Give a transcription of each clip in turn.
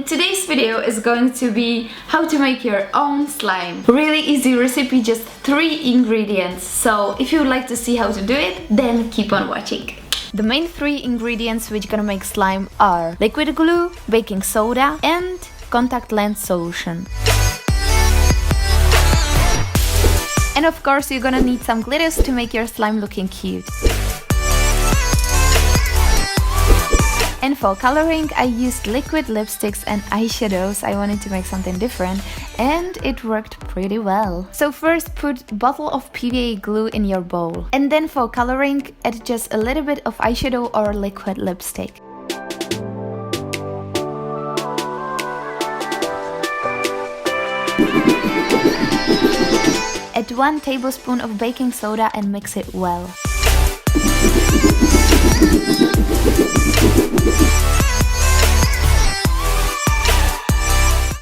and today's video is going to be how to make your own slime. Really easy recipe, just 3 ingredients. So if you would like to see how to do it, then keep on watching. The main 3 ingredients which gonna make slime are liquid glue, baking soda and contact lens solution. And of course you're gonna need some glitters to make your slime looking cute. And for coloring I used liquid lipsticks and eyeshadows. I wanted to make something different and it worked pretty well. So first put a bottle of PVA glue in your bowl. And then for coloring add just a little bit of eyeshadow or liquid lipstick. Add 1 tablespoon of baking soda and mix it well.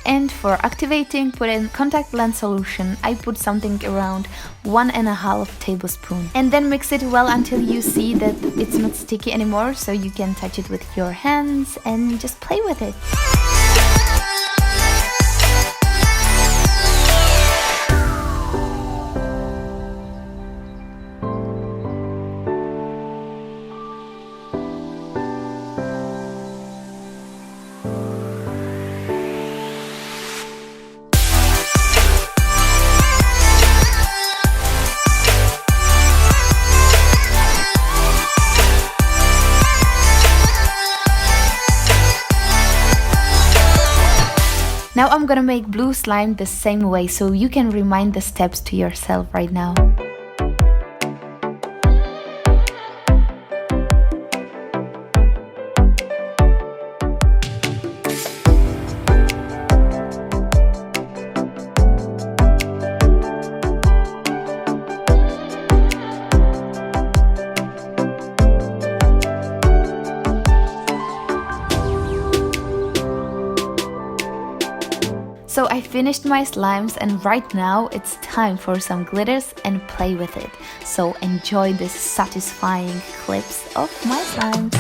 And for activating, put in contact lens solution. I put something around 1.5 tablespoon. And then mix it well until you see that it's not sticky anymore, so you can touch it with your hands and just play with it. Now I'm gonna make blue slime the same way, so you can remind the steps to yourself right now. So I finished my slimes and right now it's time for some glitters and play with it. So enjoy this satisfying clips of my slimes.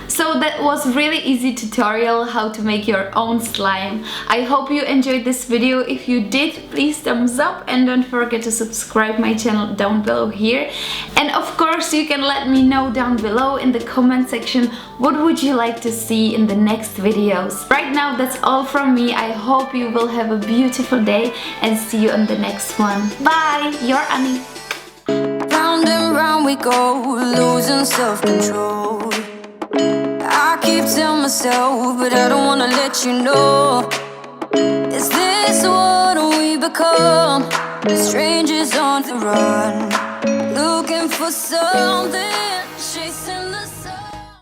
So that was really easy tutorial how to make your own slime. I hope you enjoyed this video. If you did, please thumbs up and don't forget to subscribe my channel down below here. And of course you can let me know down below in the comment section what would you like to see in the next videos. Right now that's all from me. I hope you will have a beautiful day and see you on the next one. Bye, your Annie. Round and round we go, losing self-control. I keep telling myself, but I don't wanna let you know. Is this what we become? Strangers on the run, looking for something.